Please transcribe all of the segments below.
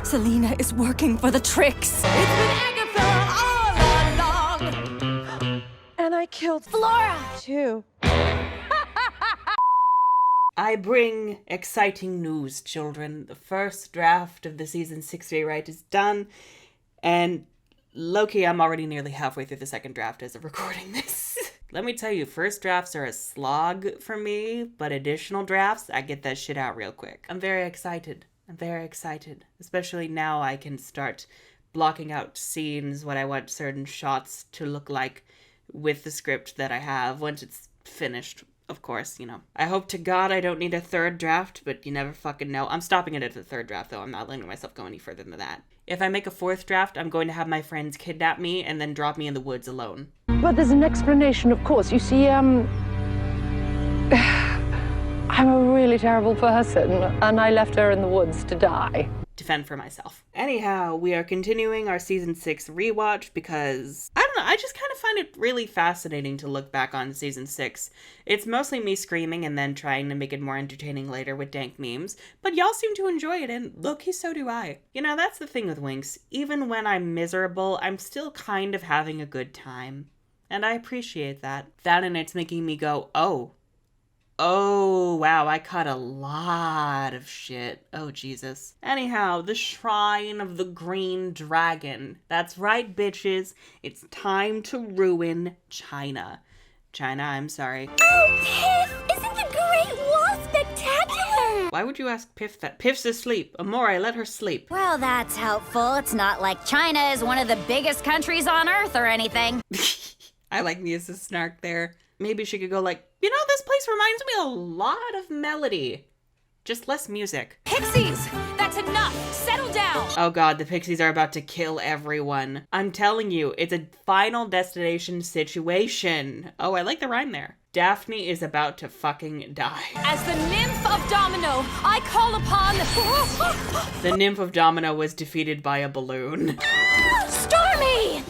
Selina is working for the tricks. It's been Agatha all along. And I killed Flora, too. I bring exciting news, children. The first draft of the season 6 rewrite is done, and low-key, I'm already nearly halfway through the second draft as of recording this. Let me tell you, first drafts are a slog for me, but additional drafts, I get that shit out real quick. I'm very excited. Especially now I can start blocking out scenes, what I want certain shots to look like with the script that I have once it's finished. Of course, you know. I hope to God I don't need a third draft, but you never fucking know. I'm stopping it at the third draft, though. I'm not letting myself go any further than that. If I make a fourth draft, I'm going to have my friends kidnap me and then drop me in the woods alone. But there's an explanation, of course. You see, I'm a really terrible person, and I left her in the woods to die. Defend for myself. Anyhow, we are continuing our season 6 rewatch because, I don't know, I just kind of find it really fascinating to look back on season 6. It's mostly me screaming and then trying to make it more entertaining later with dank memes, but y'all seem to enjoy it, and low-key so do I. You know, that's the thing with Winx. Even when I'm miserable, I'm still kind of having a good time. And I appreciate that. That and it's making me go, Oh, wow, I caught a lot of shit. Oh, Jesus. Anyhow, the Shrine of the Green Dragon. That's right, bitches. It's time to ruin China. China, I'm sorry. Oh, Piff! Isn't the Great Wall spectacular? Why would you ask Piff that? Piff's asleep. Amore, let her sleep. Well, that's helpful. It's not like China is one of the biggest countries on Earth or anything. I like Mia's snark there. Maybe she could go like, you know, this place reminds me a lot of Melody. Just less music. Pixies! That's enough! Settle down! Oh god, the Pixies are about to kill everyone. I'm telling you, it's a Final Destination situation. Oh, I like the rhyme there. Daphne is about to fucking die. As the nymph of Domino, I call upon The nymph of Domino was defeated by a balloon. Stormy!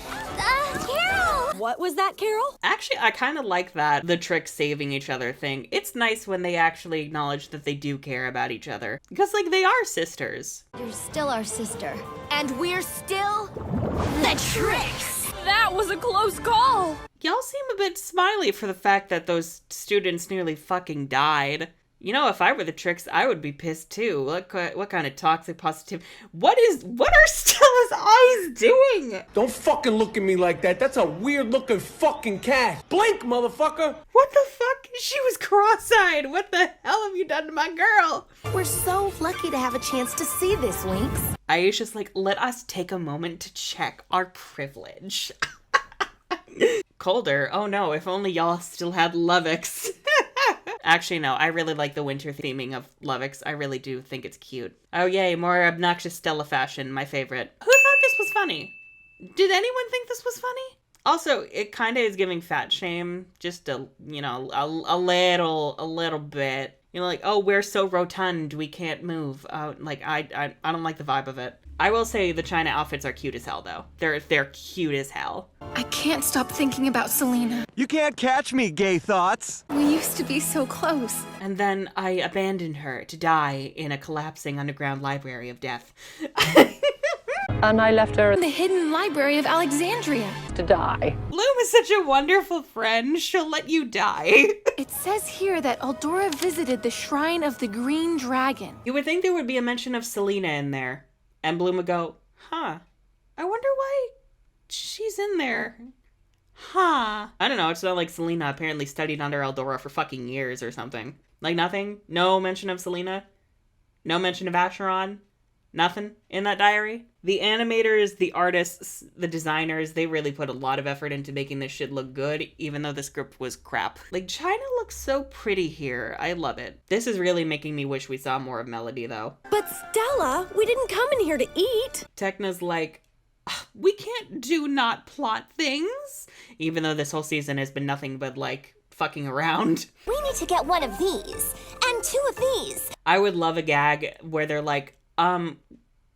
Carol! What was that, Carol? Actually, I kind of like that, the trick saving each other thing. It's nice when they actually acknowledge that they do care about each other. Because, like, they are sisters. You're still our sister. And we're still the tricks! That was a close call! Y'all seem a bit smiley for the fact that those students nearly fucking died. You know, if I were the tricks, I would be pissed too. What kind of toxic positivity? What are Stella's eyes doing? Don't fucking look at me like that. That's a weird looking fucking cat. Blink, motherfucker. What the fuck? She was cross-eyed. What the hell have you done to my girl? We're so lucky to have a chance to see this, Winx. Aisha's like, let us take a moment to check our privilege. Colder? Oh no, if only y'all still had Lovix. Actually, no, I really like the winter theming of Lovix. I really do think it's cute. Oh yay, more obnoxious Stella fashion, my favorite. Who thought this was funny? Did anyone think this was funny? Also, it kind of is giving fat shame, just a little bit. You know, like, oh, we're so rotund, we can't move. Like, I don't like the vibe of it. I will say the China outfits are cute as hell, though. They're cute as hell. I can't stop thinking about Selina. You can't catch me, gay thoughts. We used to be so close. And then I abandoned her to die in a collapsing underground library of death. And I left her In the hidden library of Alexandria. to die. Bloom is such a wonderful friend. She'll let you die. It says here that Eldora visited the Shrine of the Green Dragon. You would think there would be a mention of Selina in there. And Bloom would go, huh, I wonder why she's in there. Huh. I don't know, it's not like Selina apparently studied under Eldora for fucking years or something. Like nothing? No mention of Selina? No mention of Acheron? Nothing in that diary? The animators, the artists, the designers, they really put a lot of effort into making this shit look good, even though the script was crap. Like, China looks so pretty here. I love it. This is really making me wish we saw more of Melody, though. But Stella, we didn't come in here to eat. Tekna's like, we can't do not plot things, even though this whole season has been nothing but, like, fucking around. We need to get one of these, and two of these. I would love a gag where they're like,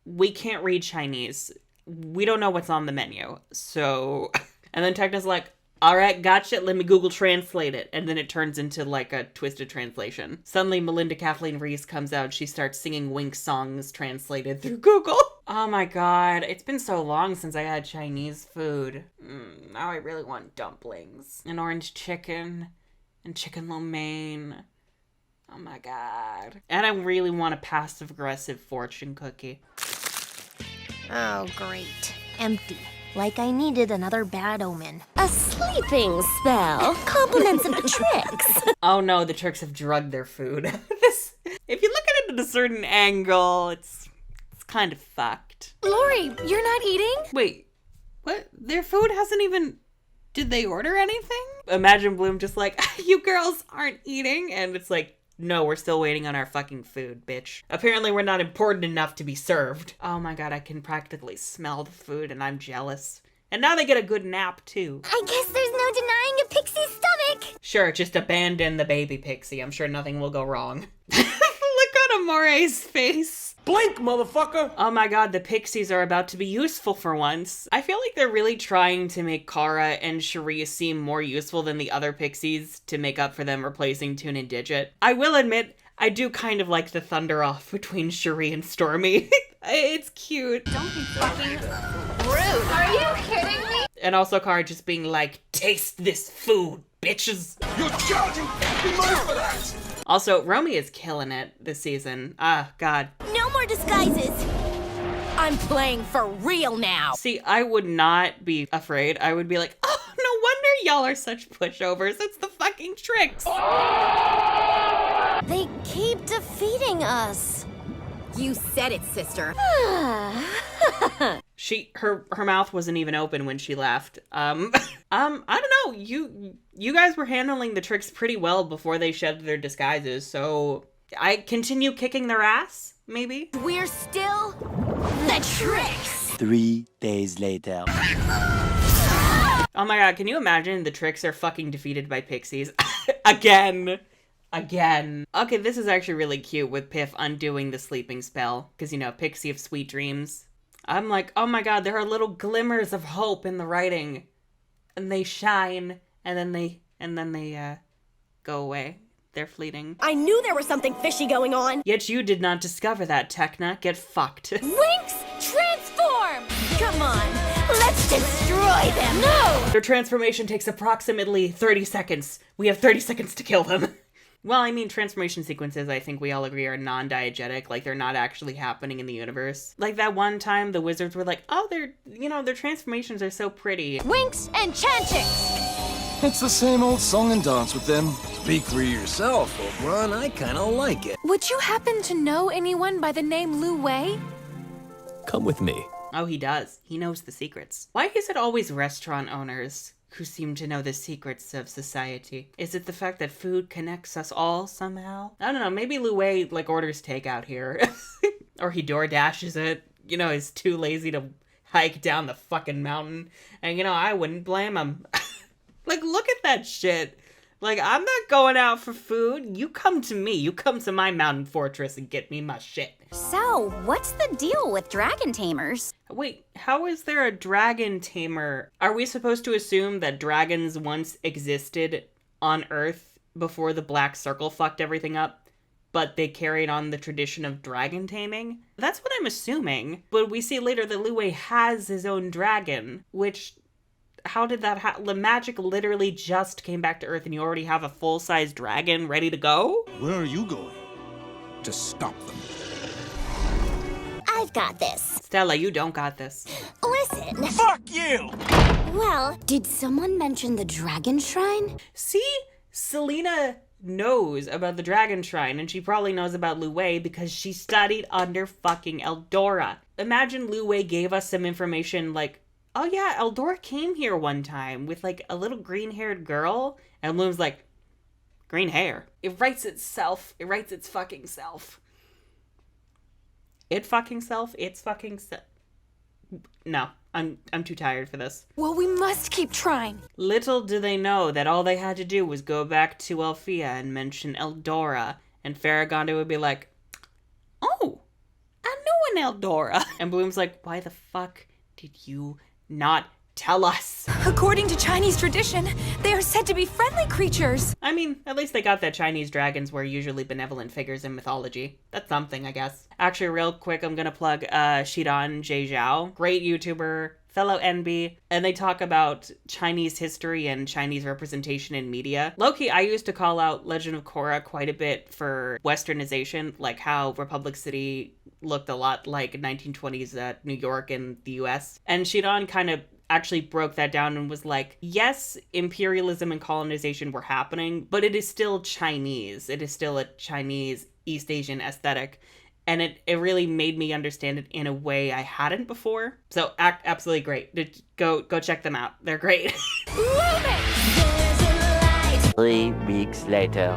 we can't read Chinese. We don't know what's on the menu. So, and then Tekna's like, all right, gotcha. Let me Google Translate it. And then it turns into like a twisted translation. Suddenly, Melinda Kathleen Reese comes out. She starts singing Winx songs translated through Google. Oh my god, it's been so long since I had Chinese food. Now I really want dumplings. And orange chicken. And chicken lo mein. Oh my god. And I really want a passive-aggressive fortune cookie. Oh, great. Empty. Like I needed another bad omen. A sleeping spell. Compliments of the tricks. Oh no, the tricks have drugged their food. If you look at it at a certain angle, it's kind of fucked. Lori, you're not eating? Wait, what? Their food hasn't even... Did they order anything? Imagine Bloom just like, you girls aren't eating, and it's like, no, we're still waiting on our fucking food, bitch. Apparently we're not important enough to be served. Oh my god, I can practically smell the food and I'm jealous. And now they get a good nap too. I guess there's no denying a pixie's stomach. Sure, just abandon the baby pixie. I'm sure nothing will go wrong. Look at Amore's face. Blink, motherfucker! Oh my god, the pixies are about to be useful for once. I feel like they're really trying to make Kara and Cherie seem more useful than the other pixies to make up for them replacing Toon and Digit. I will admit, I do kind of like the thunder off between Cherie and Stormy. It's cute. Don't be fucking rude. Are you kidding me? And also Kara just being like, taste this food, bitches. You're charging fucking money for that! Also, Romy is killing it this season. Ah, god. No more disguises. I'm playing for real now. See, I would not be afraid. I would be like, oh, no wonder y'all are such pushovers. It's the fucking tricks. They keep defeating us. You said it, sister. Her mouth wasn't even open when she left. I don't know. You guys were handling the tricks pretty well before they shed their disguises, so I continue kicking their ass, maybe? We're still the tricks. 3 days later. Oh my god, can you imagine the tricks are fucking defeated by pixies? Again. Okay, this is actually really cute with Piff undoing the sleeping spell. Because, you know, Pixie of Sweet Dreams. I'm like, oh my god, there are little glimmers of hope in the writing. And they shine. And then they go away. They're fleeting. I knew there was something fishy going on. Yet you did not discover that, Tekna. Get fucked. Winx, transform! Come on, let's destroy them. No! Their transformation takes approximately 30 seconds. We have 30 seconds to kill them. Well, I mean, transformation sequences, I think we all agree, are non-diegetic. Like, they're not actually happening in the universe. Like, that one time the wizards were like, oh, their transformations are so pretty. Winx and Chantix! It's the same old song and dance with them. Speak for yourself, Oberon. I kinda like it. Would you happen to know anyone by the name Lu Wei? Come with me. Oh, he does. He knows the secrets. Why is it always restaurant owners who seem to know the secrets of society? Is it the fact that food connects us all somehow? I don't know. Maybe Lu Wei, like, orders takeout here. Or he door dashes it. You know, he's too lazy to hike down the fucking mountain. And, you know, I wouldn't blame him. Like, look at that shit. Like, I'm not going out for food. You come to me. You come to my mountain fortress and get me my shit. So, what's the deal with dragon tamers? Wait, how is there a dragon tamer? Are we supposed to assume that dragons once existed on Earth before the Black Circle fucked everything up, but they carried on the tradition of dragon taming? That's what I'm assuming. But we see later that Lu Wei has his own dragon, which... How did that happen? The magic literally just came back to Earth and you already have a full-size dragon ready to go? Where are you going? To stop them. I've got this. Stella, you don't got this. Listen. Fuck you! Well, did someone mention the dragon shrine? See? Selina knows about the dragon shrine and she probably knows about Lu Wei because she studied under fucking Eldora. Imagine Lu Wei gave us some information like, oh yeah, Eldora came here one time with like a little green-haired girl. And Bloom's like, green hair? It writes itself. It writes its fucking self. It fucking self? It's fucking self. No, I'm too tired for this. Well, we must keep trying. Little do they know that all they had to do was go back to Alfea and mention Eldora. And Farragonda would be like, oh, I know an Eldora. And Bloom's like, why the fuck did you not Tell us. According to Chinese tradition, they are said to be friendly creatures. I mean, at least they got that Chinese dragons were usually benevolent figures in mythology. That's something, I guess. Actually, real quick, I'm gonna plug Shidan Jie Zhao. Great YouTuber, fellow NB, and they talk about Chinese history and Chinese representation in media. Low-key, I used to call out Legend of Korra quite a bit for westernization, like how Republic City looked a lot like 1920s New York and the US. And Shidan kind of actually broke that down and was like, yes, imperialism and colonization were happening, but it is still Chinese. It is still a Chinese East Asian aesthetic. And it really made me understand it in a way I hadn't before. So absolutely great. Go check them out. They're great. 3 weeks later.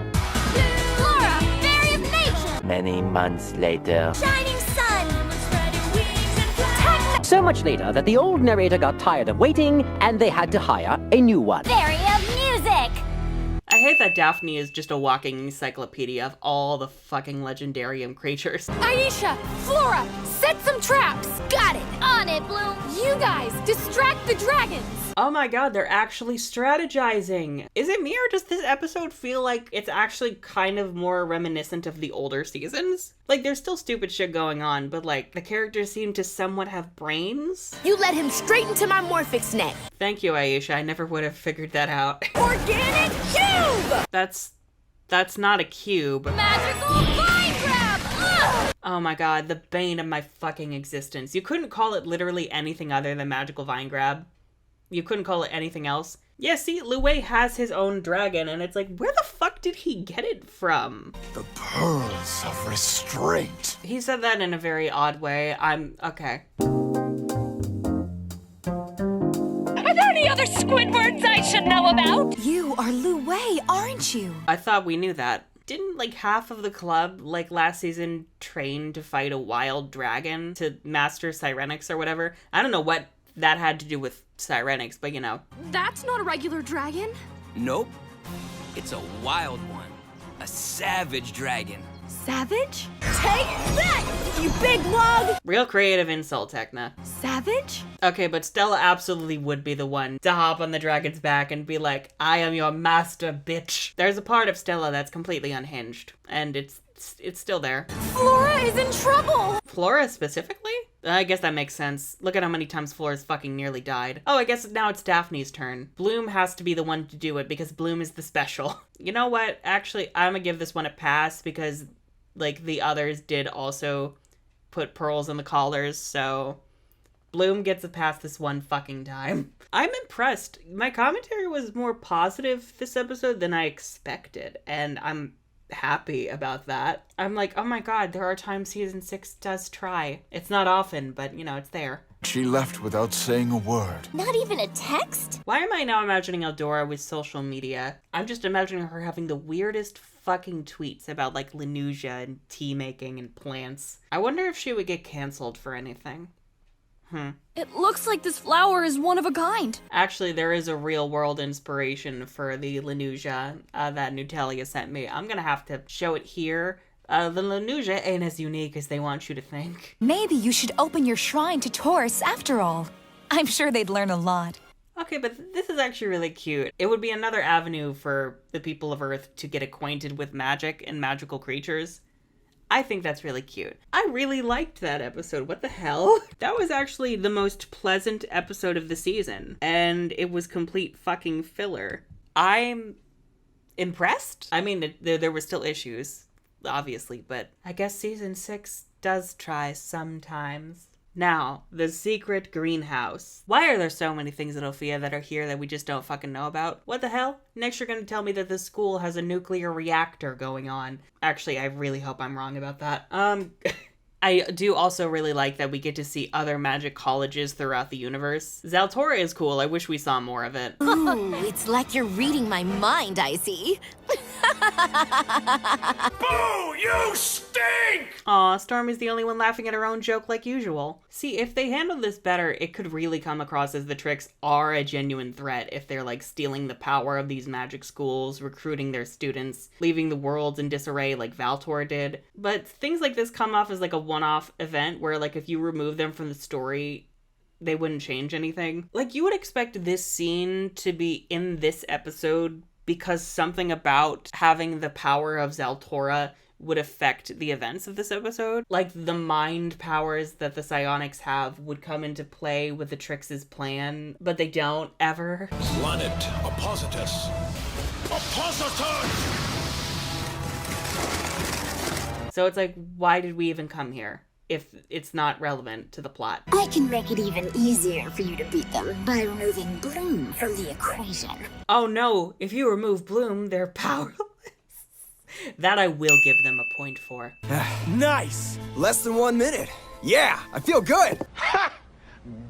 Flora, fairy of nature! Many months later. Shining sun! So much later that the old narrator got tired of waiting and they had to hire a new one. Fairy of music! I hate that Daphne is just a walking encyclopedia of all the fucking legendarium creatures. Aisha, Flora, set some traps. Got it. On it, Bloom! You guys, distract the dragons. Oh my god, they're actually strategizing. Is it me or does this episode feel like it's actually kind of more reminiscent of the older seasons? Like, there's still stupid shit going on, but like, the characters seem to somewhat have brains? You led him straight into my Morphix net. Thank you, Aisha. I never would have figured that out. Organic cube! That's not a cube. Magical vine grab! Ugh! Oh my god, the bane of my fucking existence. You couldn't call it literally anything other than magical vine grab. You couldn't call it anything else. Yeah, see, Lu Wei has his own dragon, and it's like, where the fuck did he get it from? The pearls of restraint. He said that in a very odd way. Okay. Are there any other Squidwards I should know about? You are Lu Wei, aren't you? I thought we knew that. Didn't like half of the club, like last season, train to fight a wild dragon to master Sirenics or whatever? I don't know what that had to do with Sirenics, but you know. That's not a regular dragon. Nope. It's a wild one. A savage dragon. Savage? Take that, you big lug! Real creative insult, Tekna. Savage? Okay, but Stella absolutely would be the one to hop on the dragon's back and be like, I am your master, bitch. There's a part of Stella that's completely unhinged, and it's still there. Flora is in trouble. Flora specifically? I guess that makes sense. Look at how many times Flora's fucking nearly died. Oh, I guess now it's Daphne's turn. Bloom has to be the one to do it because Bloom is the special. You know what? Actually, I'm gonna give this one a pass because, like, the others did also put pearls in the collars, so Bloom gets a pass this one fucking time. I'm impressed. My commentary was more positive this episode than I expected, and I'm happy about that. I'm like, oh my god, there are times season 6 does try. It's not often, but you know, it's there. She left without saying a word. Not even a text? Why am I now imagining Eldora with social media? I'm just imagining her having the weirdest fucking tweets about like Lenusia and tea making and plants. I wonder if she would get canceled for anything. It looks like this flower is one of a kind. Actually, there is a real world inspiration for the Lenusia that Nutelia sent me. I'm gonna have to show it here. The Lenusia ain't as unique as they want you to think. Maybe you should open your shrine to tourists after all. I'm sure they'd learn a lot. Okay, but this is actually really cute. It would be another avenue for the people of Earth to get acquainted with magic and magical creatures. I think that's really cute. I really liked that episode. What the hell? That was actually the most pleasant episode of the season, and it was complete fucking filler. I'm impressed. I mean, there were still issues, obviously, but I guess season 6 does try sometimes. Now, the secret greenhouse. Why are there so many things in Ophia that are here that we just don't fucking know about? What the hell? Next you're gonna tell me that this school has a nuclear reactor going on. Actually, I really hope I'm wrong about that. I do also really like that we get to see other magic colleges throughout the universe. Zaltora is cool. I wish we saw more of it. Ooh, it's like you're reading my mind, I see. Boo! You stink! Aw, Stormy's the only one laughing at her own joke like usual. See, if they handle this better, it could really come across as the Tricks are a genuine threat if they're like stealing the power of these magic schools, recruiting their students, leaving the worlds in disarray like Valtor did. But things like this come off as like a one-off event where like if you remove them from the story, they wouldn't change anything. Like, you would expect this scene to be in this episode because something about having the power of Zaltora would affect the events of this episode. Like, the mind powers that the psionics have would come into play with the Trix's plan, but they don't ever. Planet Oppositus. Oppositus! So it's like, why did we even come here if it's not relevant to the plot? I can make it even easier for you to beat them by removing Bloom from the equation. Oh no, if you remove Bloom, they're powerless. That I will give them a point for. Nice! Less than 1 minute. Yeah, I feel good! Ha!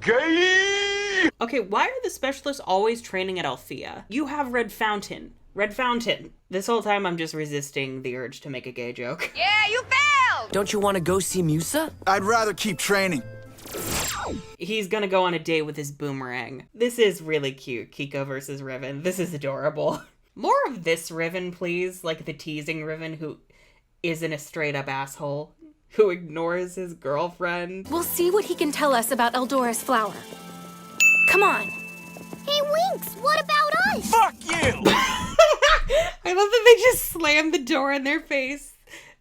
Gay! Okay, why are the specialists always training at Althea? You have Red Fountain. Red Fountain. This whole time I'm just resisting the urge to make a gay joke. Yeah, you failed! Don't you want to go see Musa? I'd rather keep training. He's gonna go on a date with his boomerang. This is really cute, Kiko versus Riven. This is adorable. More of this Riven, please. Like the teasing Riven who isn't a straight up asshole, who ignores his girlfriend. We'll see what he can tell us about Eldora's flower. Come on. Hey, Winx, what about us? Fuck you! I love that they just slam the door in their face.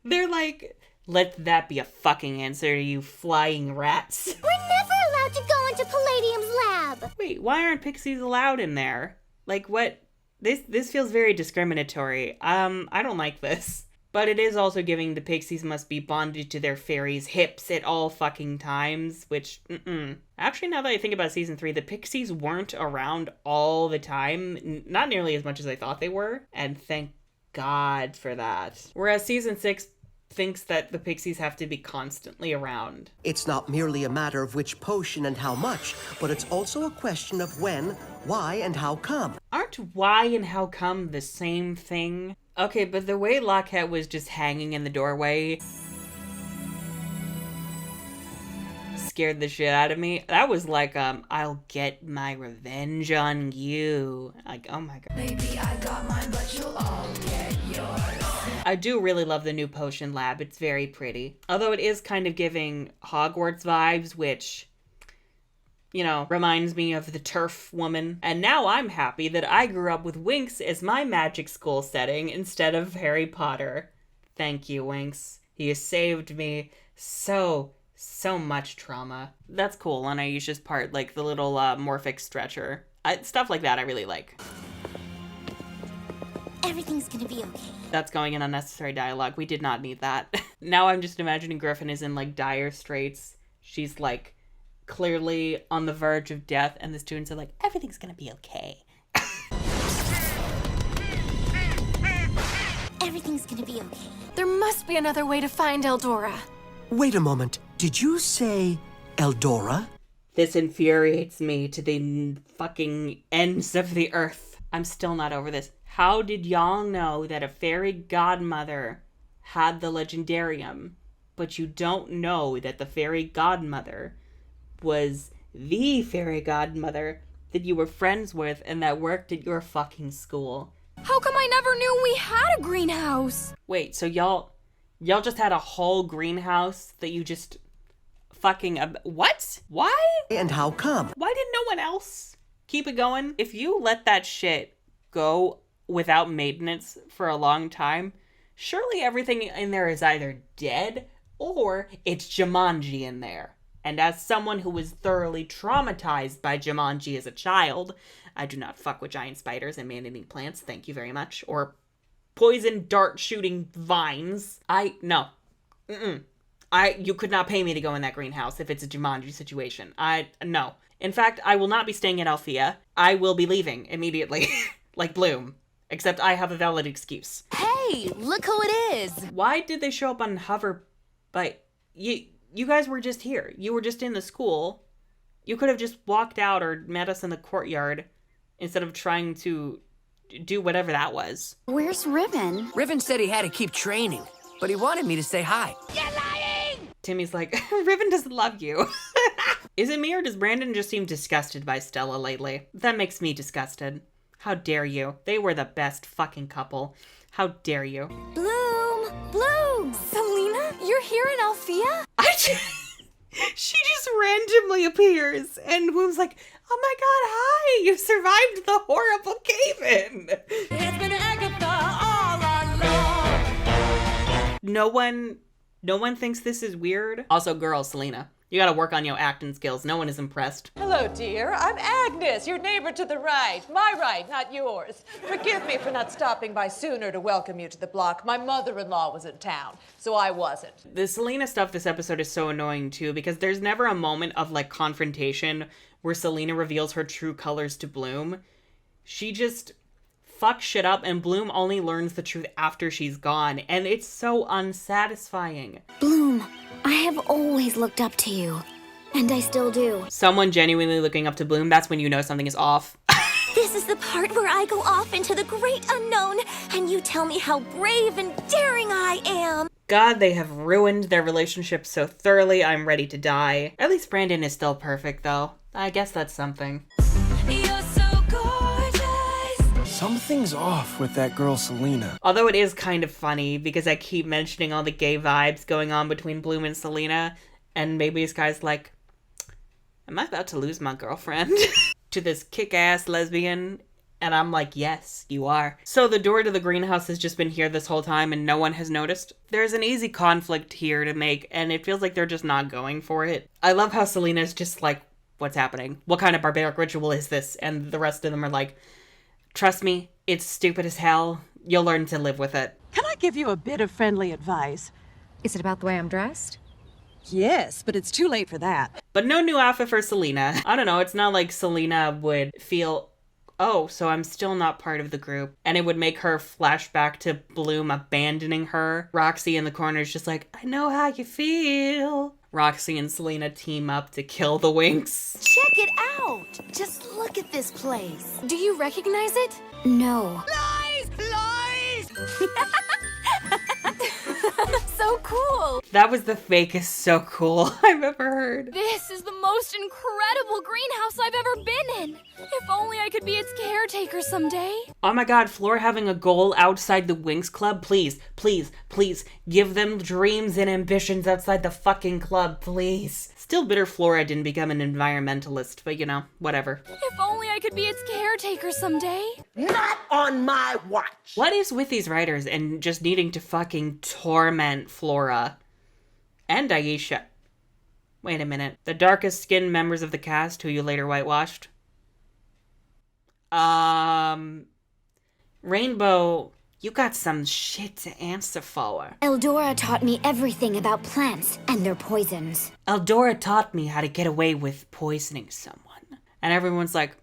They're like, let that be a fucking answer, you flying rats. We're never allowed to go into Palladium's lab. Wait, why aren't pixies allowed in there? Like, what? This feels very discriminatory. I don't like this. But it is also giving the pixies must be bonded to their fairies' hips at all fucking times, which, Actually, now that I think about season 3, the pixies weren't around all the time. Not nearly as much as I thought they were. And thank God for that. Whereas season 6 thinks that the pixies have to be constantly around. It's not merely a matter of which potion and how much, but it's also a question of when, why, and how come. Aren't why and how come the same thing? Okay, but the way Lockhead was just hanging in the doorway scared the shit out of me. That was like, I'll get my revenge on you. Like, oh my god. Maybe I got mine, but you'll all get yours. I do really love the new potion lab. It's very pretty. Although it is kind of giving Hogwarts vibes, which, you know, reminds me of the turf woman. And now I'm happy that I grew up with Winx as my magic school setting instead of Harry Potter. Thank you, Winx. He has saved me so much trauma. That's cool on Aisha's part, like the little Morphic stretcher. Stuff like that I really like. Everything's gonna be okay. That's going in unnecessary dialogue. We did not need that. Now I'm just imagining Griffin is in like dire straits. She's like clearly on the verge of death and the students are like, everything's gonna be okay. Everything's gonna be okay. There must be another way to find Eldora. Wait a moment. Did you say Eldora? This infuriates me to the fucking ends of the earth. I'm still not over this. How did y'all know that a fairy godmother had the legendarium, but you don't know that the fairy godmother was the fairy godmother that you were friends with and that worked at your fucking school? How come I never knew we had a greenhouse? Wait, so y'all just had a whole greenhouse that you just fucking... what? Why? And how come? Why did no one else keep it going? If you let that shit go without maintenance for a long time, surely everything in there is either dead or it's Jumanji in there. And as someone who was thoroughly traumatized by Jumanji as a child, I do not fuck with giant spiders and man-eating plants, thank you very much, or poison dart shooting vines. You could not pay me to go in that greenhouse if it's a Jumanji situation. No. In fact, I will not be staying at Althea. I will be leaving immediately. Like Bloom. Except I have a valid excuse. Hey, look who it is. Why did they show up on hover? But you guys were just here. You were just in the school. You could have just walked out or met us in the courtyard instead of trying to do whatever that was. Where's Riven? Riven said he had to keep training, but he wanted me to say hi. You're lying! Timmy's like, Riven doesn't love you. Is it me or does Brandon just seem disgusted by Stella lately? That makes me disgusted. How dare you? They were the best fucking couple. How dare you? Bloom! Bloom! Selina, you're here in Althea? She just randomly appears, and Bloom's like, oh my god, hi! You survived the horrible cave-in! It's been Agatha all along. No one thinks this is weird. Also, girl, Selina, you gotta work on your acting skills. No one is impressed. Hello, dear. I'm Agnes, your neighbor to the right. My right, not yours. Forgive me for not stopping by sooner to welcome you to the block. My mother-in-law was in town, so I wasn't. The Selina stuff this episode is so annoying, too, because there's never a moment of, like, confrontation where Selina reveals her true colors to Bloom. She just fucks shit up, and Bloom only learns the truth after she's gone, and it's so unsatisfying. Bloom, I have always looked up to you, and I still do. Someone genuinely looking up to Bloom, that's when you know something is off. This is the part where I go off into the great unknown, and you tell me how brave and daring I am. God, they have ruined their relationship so thoroughly, I'm ready to die. At least Brandon is still perfect, though. I guess that's something. You're so gorgeous. Something's off with that girl Selina. Although it is kind of funny, because I keep mentioning all the gay vibes going on between Bloom and Selina, and maybe this guy's like, am I about to lose my girlfriend to this kick-ass lesbian? And I'm like, yes, you are. So the door to the greenhouse has just been here this whole time and no one has noticed. There's an easy conflict here to make, and it feels like they're just not going for it. I love how Selina's just like, what's happening? What kind of barbaric ritual is this? And the rest of them are like, trust me, it's stupid as hell. You'll learn to live with it. Can I give you a bit of friendly advice? Is it about the way I'm dressed? Yes, but it's too late for that. But no new outfit for Selina. I don't know, it's not like Selina would feel, oh, so I'm still not part of the group. And it would make her flash back to Bloom abandoning her. Roxy in the corner is just like, I know how you feel. Roxy and Selina team up to kill the Winx. Check it out! Just look at this place. Do you recognize it? No. Lies! Lies! So cool! That was the fakest so cool I've ever heard. This is the most incredible greenhouse I've ever been in. If only I could be its caretaker someday. Oh my god, Flora having a goal outside the Winx Club? Please, please, please, give them dreams and ambitions outside the fucking club, please. Still bitter Flora didn't become an environmentalist, but you know, whatever. If only I could be its caretaker someday. Not on my watch! What is with these writers and just needing to fucking torment Flora? And Aisha. Wait a minute. The darkest skinned members of the cast who you later whitewashed? Rainbow, you got some shit to answer for. Eldora taught me everything about plants and their poisons. Eldora taught me how to get away with poisoning someone. And everyone's like,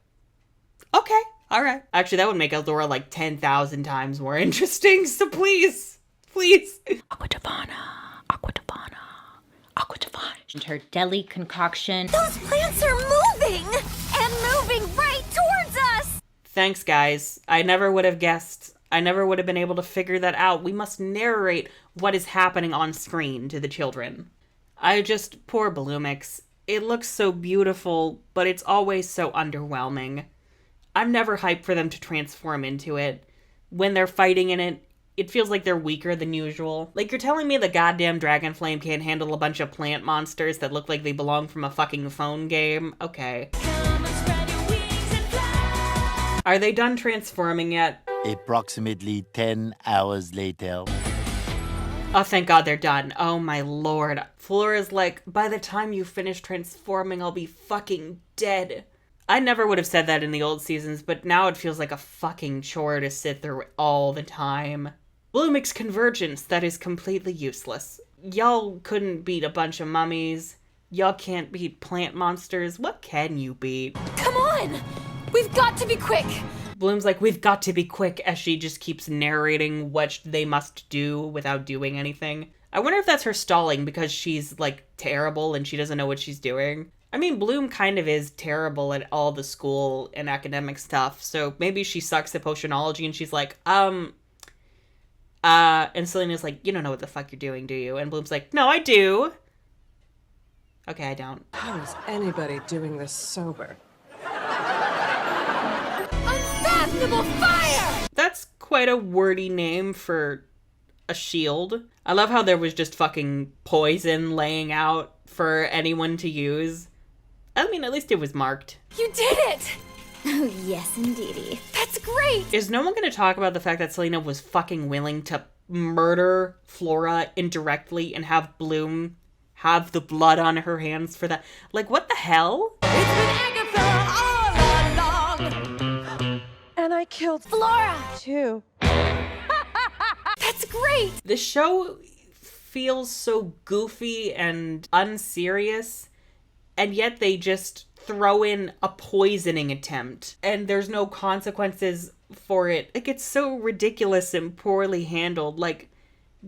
okay, all right. Actually, that would make Eldora like 10,000 times more interesting, so please, please. Aquatavana, Aquatavana, Aquatavana. And her deli concoction. Those plants are moving! And moving right towards us! Thanks, guys. I never would have guessed. I never would have been able to figure that out. We must narrate what is happening on screen to the children. Poor Bloomix. It looks so beautiful, but it's always so underwhelming. I'm never hyped for them to transform into it. When they're fighting in it, it feels like they're weaker than usual. Like, you're telling me the goddamn Dragonflame can't handle a bunch of plant monsters that look like they belong from a fucking phone game? Okay. Are they done transforming yet? Approximately 10 hours later. Oh, thank God they're done. Oh my lord. Flora's like, by the time you finish transforming, I'll be fucking dead. I never would have said that in the old seasons, but now it feels like a fucking chore to sit through all the time. Bloomix Convergence, that is completely useless. Y'all couldn't beat a bunch of mummies. Y'all can't beat plant monsters. What can you beat? Come on! We've got to be quick! Bloom's like, we've got to be quick, as she just keeps narrating what they must do without doing anything. I wonder if that's her stalling because she's, like, terrible and she doesn't know what she's doing. I mean, Bloom kind of is terrible at all the school and academic stuff, so maybe she sucks at potionology and she's like, and Selina's like, you don't know what the fuck you're doing, do you? And Bloom's like, no, I do. Okay, I don't. How is anybody doing this sober? Unfathomable fire! That's quite a wordy name for a shield. I love how there was just fucking poison laying out for anyone to use. I mean, at least it was marked. You did it! Oh, yes, indeedy. That's great! Is no one going to talk about the fact that Selina was fucking willing to murder Flora indirectly and have Bloom have the blood on her hands for that? Like, what the hell? And I killed Flora! too. That's great! The show feels so goofy and unserious, and yet they just throw in a poisoning attempt, and there's no consequences for it. Like, it's so ridiculous and poorly handled. Like,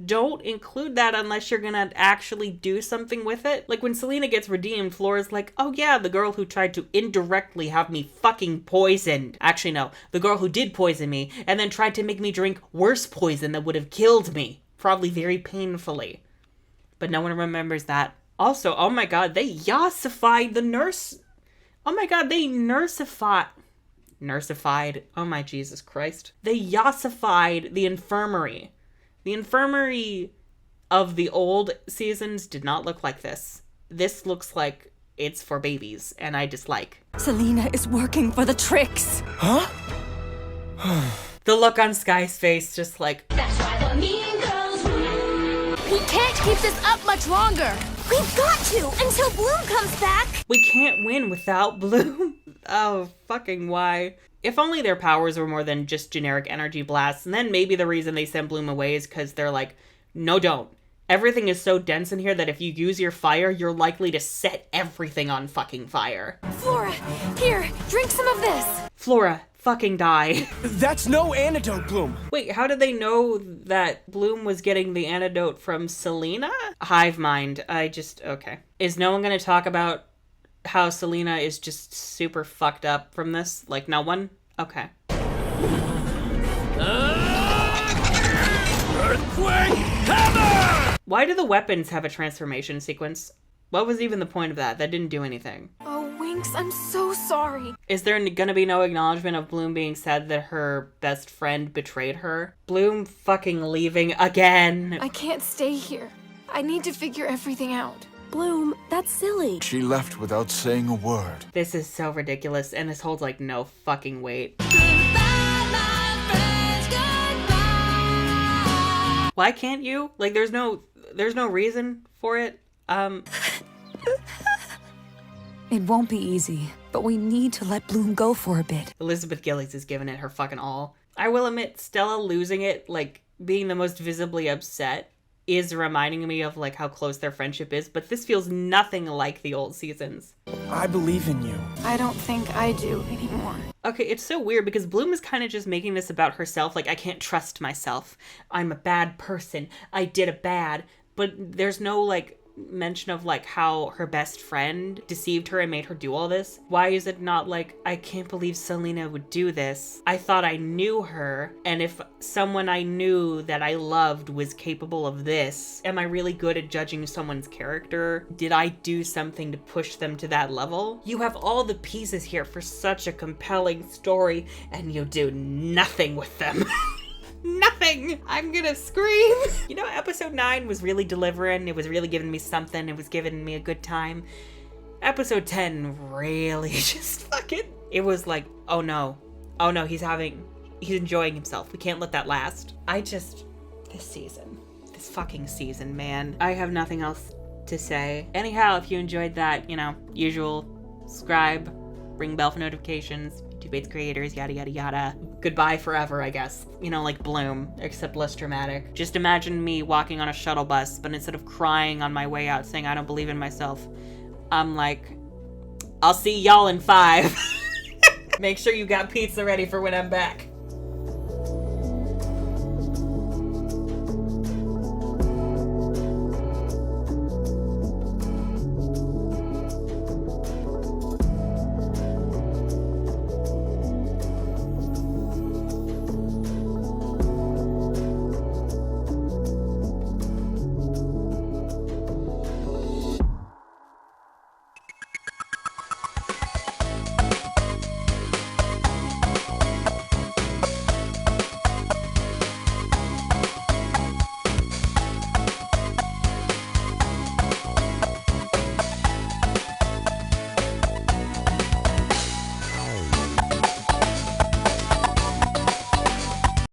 don't include that unless you're gonna actually do something with it. Like, when Selina gets redeemed, Flora's like, oh yeah, the girl who tried to indirectly have me fucking poisoned. Actually, no, the girl who did poison me and then tried to make me drink worse poison that would have killed me. Probably very painfully. But no one remembers that. Also, oh my god, they yassified the nurse. Oh my god, they nursified. Oh my Jesus Christ. They yassified the infirmary. The infirmary of the old seasons did not look like this. This looks like it's for babies, and I dislike. Selina is working for the tricks. Huh? The look on Sky's face, just like... That's why the mean girls rule. We can't keep this up much longer. We've got to until Bloom comes back. We can't win without Bloom. Oh, fucking why? If only their powers were more than just generic energy blasts, and then maybe the reason they sent Bloom away is because they're like, no, don't. Everything is so dense in here that if you use your fire, you're likely to set everything on fucking fire. Flora, here, drink some of this. Flora, fucking die. That's no antidote, Bloom. Wait, how did they know that Bloom was getting the antidote from Selina? Hive mind. Okay. Is no one gonna talk about how Selina is just super fucked up from this? Like, no one? Okay. Earthquake hammer! Why do the weapons have a transformation sequence? What was even the point of that? That didn't do anything. Oh, Winx, I'm so sorry. Is there gonna be no acknowledgement of Bloom being sad that her best friend betrayed her? Bloom fucking leaving again. I can't stay here. I need to figure everything out. Bloom, that's silly. She left without saying a word. This is so ridiculous, and this holds like no fucking weight. Why can't you? Like, there's no reason for it. It won't be easy, but we need to let Bloom go for a bit. Elizabeth Gillies is giving it her fucking all. I will admit, Stella losing it, like, being the most visibly upset, is reminding me of, like, how close their friendship is, but this feels nothing like the old seasons. I believe in you. I don't think I do anymore. Okay, it's so weird because Bloom is kind of just making this about herself, like, I can't trust myself. I'm a bad person. I did a bad. But there's no, like, mention of, like, how her best friend deceived her and made her do all this. Why is it not like, I can't believe Selina would do this. I thought I knew her, and if someone I knew that I loved was capable of this, am I really good at judging someone's character? Did I do something to push them to that level? You have all the pieces here for such a compelling story, and you do nothing with them. Nothing! I'm gonna scream! You know, episode 9 was really delivering. It was really giving me something. It was giving me a good time. Episode 10 really just fucking... It was like, oh no. Oh no, he's enjoying himself. We can't let that last. This fucking season, man. I have nothing else to say. Anyhow, if you enjoyed that, you know, usual, subscribe, ring bell for notifications, YouTube creators, yada yada yada. Goodbye forever, I guess. You know, like Bloom, except less dramatic. Just imagine me walking on a shuttle bus, but instead of crying on my way out saying I don't believe in myself, I'm like, I'll see y'all in 5. Make sure you got pizza ready for when I'm back.